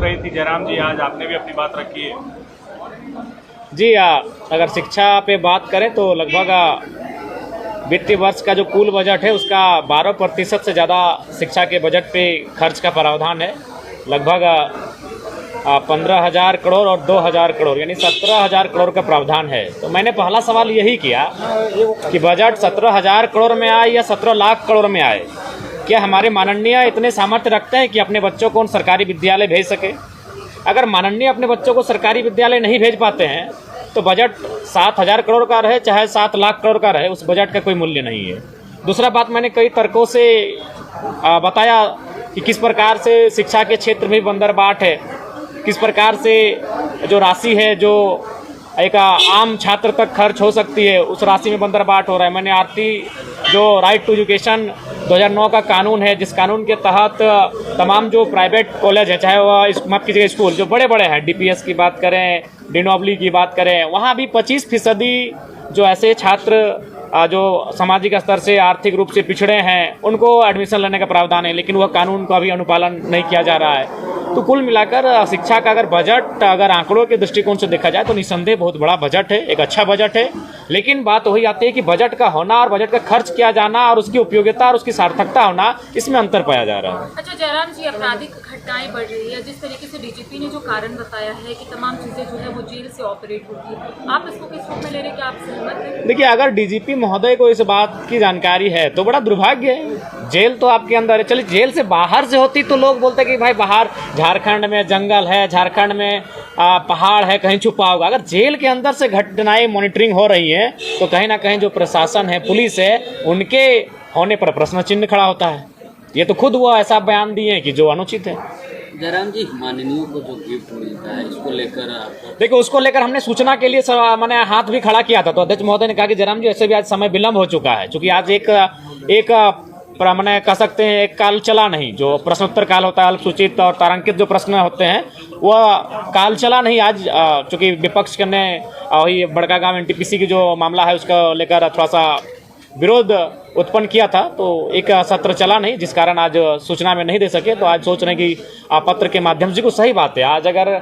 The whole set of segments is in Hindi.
रही थी जयराम जी, आज आपने भी अपनी बात रखी है। जी अगर शिक्षा पे बात करें तो लगभग वित्तीय वर्ष का जो कुल बजट है उसका 12% से ज़्यादा शिक्षा के बजट पे खर्च का प्रावधान है। लगभग 15,000 करोड़ और 2,000 करोड़ यानी 17,000 करोड़ का प्रावधान है। तो मैंने पहला सवाल यही किया कि बजट 17,000 करोड़ में आए या 17 लाख करोड़ में आए, क्या हमारे माननीय इतने सामर्थ्य रखते हैं कि अपने बच्चों को उन सरकारी विद्यालय भेज सके? अगर माननीय अपने बच्चों को सरकारी विद्यालय नहीं भेज पाते हैं तो बजट 7,000 करोड़ का रहे चाहे 7 लाख करोड़ का रहे, उस बजट का कोई मूल्य नहीं है। दूसरा बात, मैंने कई तर्कों से बताया कि किस प्रकार से शिक्षा के क्षेत्र में बंदरबाट है, किस प्रकार से जो राशि है जो एक आम छात्र तक खर्च हो सकती है उस राशि में बंदरबाट हो रहा है। मैंने आरटी जो राइट टू एजुकेशन 2009 का कानून है, जिस कानून के तहत तमाम जो प्राइवेट कॉलेज है, चाहे वह माफ कीजिएगा स्कूल जो बड़े बड़े हैं, डीपीएस की बात करें, डिनोबली की बात करें, वहाँ भी 25% जो ऐसे छात्र जो सामाजिक स्तर से आर्थिक रूप से पिछड़े हैं उनको एडमिशन लेने का प्रावधान है, लेकिन वह कानून का भी अनुपालन नहीं किया जा रहा है। तो कुल मिलाकर शिक्षा का अगर बजट अगर आंकड़ों के दृष्टिकोण से देखा जाए तो निस्संदेह बहुत बड़ा बजट है, एक अच्छा बजट है। लेकिन बात वही आती है कि बजट का होना और बजट का खर्च किया जाना और उसकी उपयोगिता और उसकी सार्थकता होना, इसमें अंतर पाया जा रहा है। अच्छा जयराम जी, आपराधिक घटनाएं बढ़ रही है, जिस तरीके से डीजीपी ने जो कारण बताया है कि तमाम चीजें जो है वो जेल से ऑपरेट होती है, आप इसको किस रूप में ले रहे हैं, क्या आप सहमत हैं? देखिए, अगर डीजीपी महोदय को इस बात की जानकारी है तो बड़ा दुर्भाग्य है। जेल तो आपके अंदर है, चलिए जेल से बाहर से होती तो लोग बोलते कि भाई बाहर झारखंड में जंगल है, झारखंड में पहाड़ है, कहीं छुपा होगा। अगर जेल के अंदर से घटनाएं मॉनिटरिंग हो रही है तो कहीं ना कहीं जो प्रशासन है, पुलिस है, उनके होने पर प्रश्न चिन्ह खड़ा होता है। ये तो खुद वो ऐसा बयान दिए हैं कि जो अनुचित है। जयराम जी, माननीयों को जो गिफ्ट मिलता है इसको लेकर देखिए, उसको लेकर हमने सूचना के लिए मैंने हाथ भी खड़ा किया था, तो अध्यक्ष महोदय ने कहा कि जयराम जी ऐसे भी आज समय विलम्ब हो चुका है, क्योंकि आज एक मैंने कह सकते हैं एक काल चला नहीं, जो प्रश्नोत्तर काल होता है, अल्पसूचित और तारांकित जो प्रश्न होते हैं वह काल चला नहीं आज, चूँकि विपक्ष ने वही बड़कागांव एनटीपीसी की जो मामला है उसका लेकर थोड़ा सा विरोध उत्पन्न किया था, तो एक सत्र चला नहीं, जिस कारण आज सूचना में नहीं दे सके। तो आज सोच रहे हैं कि पत्र के माध्यम से, कुछ सही बात है, आज अगर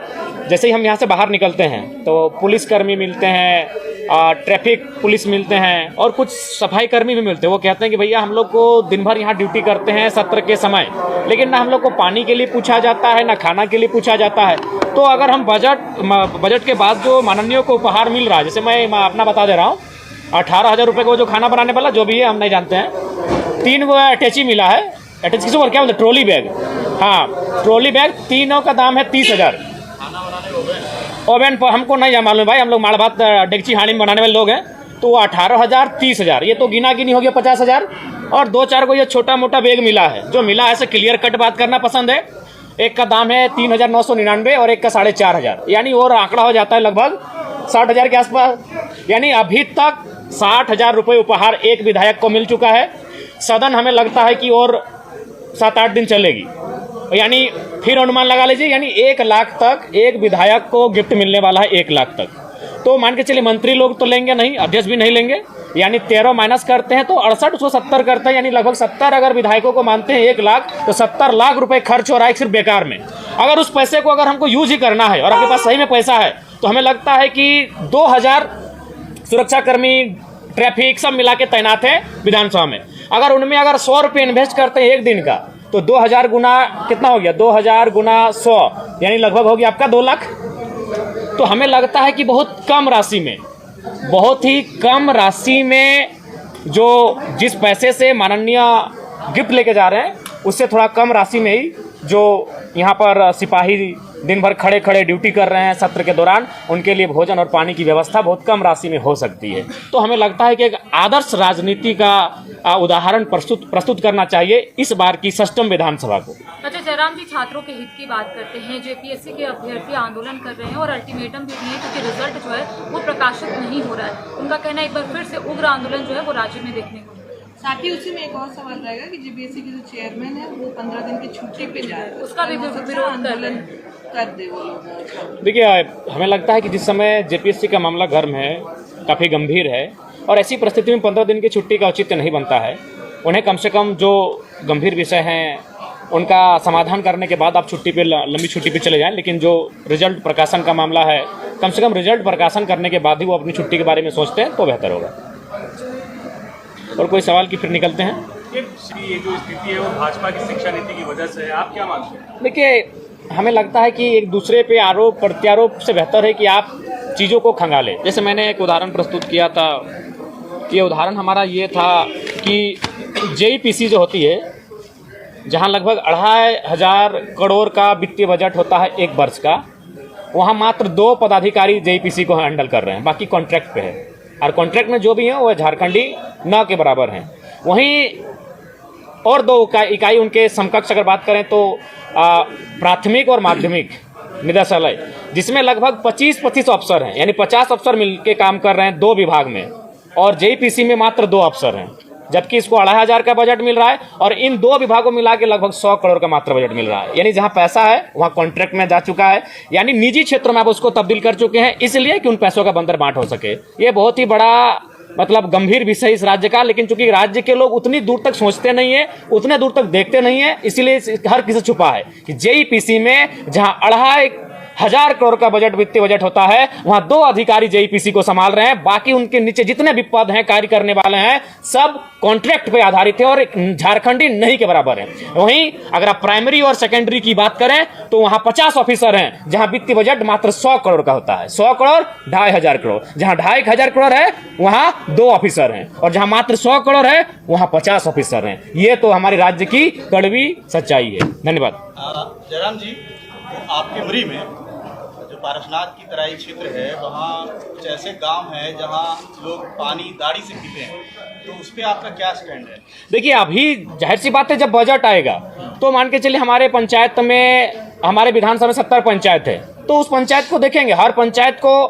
जैसे ही हम यहाँ से बाहर निकलते हैं तो पुलिसकर्मी मिलते हैं, ट्रैफिक पुलिस मिलते हैं और कुछ सफाई कर्मी भी मिलते हैं। वो कहते हैं कि भैया हम लोग को दिन भर यहाँ ड्यूटी करते हैं सत्र के समय, लेकिन ना हम लोग को पानी के लिए पूछा जाता है, ना खाना के लिए पूछा जाता है। तो अगर हम बजट के बाद जो माननीयों को उपहार मिल रहा है, जैसे मैं अपना बता दे रहा हूँ, 18,000 रुपये को जो खाना बनाने वाला जो भी है हम नहीं जानते हैं, 3 वो अटैची मिला है, अटैची किसको क्या बोलते हैं, ट्रॉली बैग, हाँ ट्रॉली बैग, तीनों का दाम है 30,000। ओवन पर हमको नहीं मालूम भाई, हम लोग माड़ भात डेगची हांडी में बनाने वाले लोग हैं। तो 18,000 30,000, ये तो गिना गिनी हो गया 50,000। और 2-4 को ये छोटा मोटा बैग मिला है, जो मिला है से क्लियर कट बात करना पसंद है। एक का दाम है 3,999 और एक का 4,500, यानी और आंकड़ा हो जाता है लगभग 60,000 के आसपास। यानी अभी तक 60,000 रुपये उपहार एक विधायक को मिल चुका है। सदन हमें लगता है कि और 7-8 दिन चलेगी, यानी फिर अनुमान लगा लीजिए, यानी 1 लाख तक एक विधायक को गिफ्ट मिलने वाला है, 1 लाख तक। तो मान के चलिए मंत्री लोग तो लेंगे नहीं, अध्यक्ष भी नहीं लेंगे, यानी 13 माइनस करते हैं तो 68, उसको 70 करते हैं, यानी लगभग 70 अगर विधायकों को मानते हैं 1 लाख, तो 70 लाख रुपए खर्च हो रहा है सिर्फ बेकार में। अगर उस पैसे को अगर हमको यूज ही करना है और आपके पास सही में पैसा है, तो हमें लगता है कि 2,000 सुरक्षाकर्मी, ट्रैफिक सब मिला के तैनात है विधानसभा में। अगर उनमें अगर 100 रुपये इन्वेस्ट करते हैं एक दिन का, तो 2,000 गुना कितना हो गया, 2,000 गुना 100, यानी लगभग हो गया आपका 2 लाख। तो हमें लगता है कि बहुत कम राशि में, बहुत ही कम राशि में जो जिस पैसे से माननीय गिफ्ट लेके जा रहे हैं, उससे थोड़ा कम राशि में ही जो यहाँ पर सिपाही दिन भर खड़े खड़े ड्यूटी कर रहे हैं सत्र के दौरान, उनके लिए भोजन और पानी की व्यवस्था बहुत कम राशि में हो सकती है। तो हमें लगता है कि एक आदर्श राजनीति का उदाहरण प्रस्तुत करना चाहिए इस बार की सष्टम विधानसभा को। अच्छा जयराम जी, छात्रों के हित की बात करते हैं। जेपीएससी के अभ्यर्थी आंदोलन कर रहे हैं और अल्टीमेटम भी दिए, क्योंकि रिजल्ट जो है वो प्रकाशित नहीं हो रहा है। उनका कहना है एक बार फिर से उग्र आंदोलन जो है वो राज्य में देखने को। साथ ही उसी में एक और सवाल रहेगा कि जेपीएससी के जो चेयरमैन है वो 15 दिन की छुट्टी पे जा रहे हैं, उसका भी विरोध आंदोलन कर दे वो लोग। देखिए, हमें लगता है कि जिस समय जेपीएससी का मामला गर्म है, काफ़ी गंभीर है, और ऐसी परिस्थिति में 15 दिन की छुट्टी का औचित्य नहीं बनता है। उन्हें कम से कम जो गंभीर विषय हैं उनका समाधान करने के बाद आप छुट्टी पे लंबी छुट्टी पे चले जाएं, लेकिन जो रिजल्ट प्रकाशन का मामला है, कम से कम रिजल्ट प्रकाशन करने के बाद ही वो अपनी छुट्टी के बारे में सोचते हैं तो बेहतर होगा। और कोई सवाल की फिर निकलते हैं। ये जो स्थिति है वो भाजपा की शिक्षा नीति की वजह से है, आप क्या मानते हैं? देखिए, हमें लगता है कि एक दूसरे पे आरोप प्रत्यारोप से बेहतर है कि आप चीज़ों को खंगालें। जैसे मैंने एक उदाहरण प्रस्तुत किया था, ये उदाहरण हमारा ये था कि जेईपीसी जो होती है, जहां लगभग 2500 करोड़ का वित्तीय बजट होता है एक वर्ष का, वहां मात्र 2 पदाधिकारी जेईपीसी को हैंडल कर रहे हैं, बाकी कॉन्ट्रैक्ट पे है। और कॉन्ट्रैक्ट में जो भी हैं वो झारखंडी न के बराबर हैं। वहीं और 2 इकाई उनके समकक्ष अगर बात करें तो प्राथमिक और माध्यमिक निदेशालय, जिसमें लगभग 25 अफसर हैं, यानी 50 अफसर मिलकर काम कर रहे हैं 2 विभाग में, और जेईपीसी में मात्र 2 अफसर हैं, जबकि इसको 2500 का बजट मिल रहा है और इन 2 विभागों मिला के लगभग 100 करोड़ का मात्र बजट मिल रहा है। यानी जहां पैसा है वहां कॉन्ट्रैक्ट में जा चुका है, यानी निजी क्षेत्रों में आप उसको तब्दील कर चुके हैं, इसलिए कि उन पैसों का बंदर बांट हो सके। ये बहुत ही बड़ा मतलब गंभीर विषय इस राज्य का, लेकिन चूंकि राज्य के लोग उतनी दूर तक सोचते नहीं है, उतने दूर तक देखते नहीं है, इसीलिए हर किसी छुपा है कि जेईपीसी में जहां 2500 करोड़ का बजट वित्तीय बजट होता है, वहां 2 अधिकारी जेईपीसी को संभाल रहे हैं, बाकी उनके नीचे जितने भी पद हैं, कार्य करने वाले हैं, सब कॉन्ट्रैक्ट पे आधारित है और झारखंडी नहीं के बराबर है। वहीं अगर आप प्राइमरी और सेकेंडरी की बात करें तो वहां 50 ऑफिसर हैं, जहां वित्तीय बजट मात्र 100 करोड़ का होता है। 100 करोड़ 2500 करोड़, जहां 2500 करोड़ है वहां 2 ऑफिसर हैं, और जहां मात्र 100 करोड़ है वहां 50 ऑफिसर हैं। ये तो हमारे राज्य की कड़वी सच्चाई है। धन्यवाद। जयराम जी, आपके उरी में जो पारसनाथ की तराई क्षेत्र है, वहाँ कुछ ऐसे गांव हैं जहाँ लोग पानी दाढ़ी से पीते हैं, तो उस पर आपका क्या स्टैंड है? देखिए, अभी जाहिर सी बात है, जब बजट आएगा तो मान के चलिए हमारे पंचायत में, हमारे विधानसभा में 70 पंचायत है, तो उस पंचायत को देखेंगे। हर पंचायत को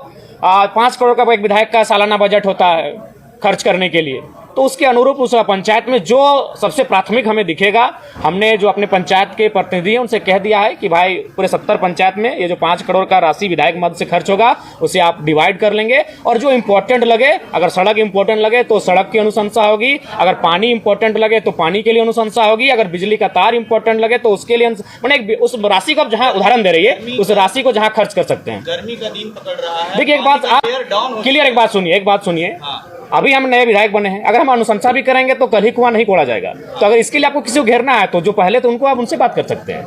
5 करोड़ का एक विधायक का सालाना बजट होता है खर्च करने के लिए, तो उसके अनुरूप उस पंचायत में जो सबसे प्राथमिक हमें दिखेगा, हमने जो अपने पंचायत के प्रतिनिधि हैं उनसे कह दिया है कि भाई पूरे 70 पंचायत में ये जो 5 करोड़ का राशि विधायक मद से खर्च होगा उसे आप डिवाइड कर लेंगे, और जो इंपॉर्टेंट लगे, अगर सड़क इंपॉर्टेंट लगे तो सड़क की अनुशंसा होगी, अगर पानी इंपॉर्टेंट लगे तो पानी के लिए अनुशंसा होगी, अगर बिजली का तार इंपॉर्टेंट लगे तो उसके लिए मैंने उस राशि को जहाँ उदाहरण दे रही है, उस राशि को जहाँ खर्च कर सकते हैं। गर्मी का दिन पकड़ रहा है। देखिए, एक बात आप क्लियर, एक बात सुनिए, अभी हम नए विधायक बने हैं, अगर हम अनुशंसा भी करेंगे तो कल ही कुआं नहीं कोड़ा जाएगा। तो अगर इसके लिए आपको किसी को घेरना है तो जो पहले तो उनको आप उनसे बात कर सकते हैं।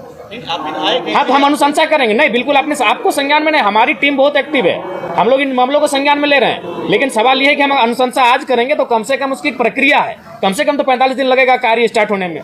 हाँ, तो हम अनुशंसा करेंगे। नहीं, बिल्कुल आपको संज्ञान में नहीं, हमारी टीम बहुत एक्टिव है, हम लोग इन मामलों को संज्ञान में ले रहे हैं, लेकिन सवाल यह है कि हम अनुशंसा आज करेंगे तो कम से कम उसकी प्रक्रिया है, कम से कम तो 45 दिन लगेगा कार्य स्टार्ट होने में।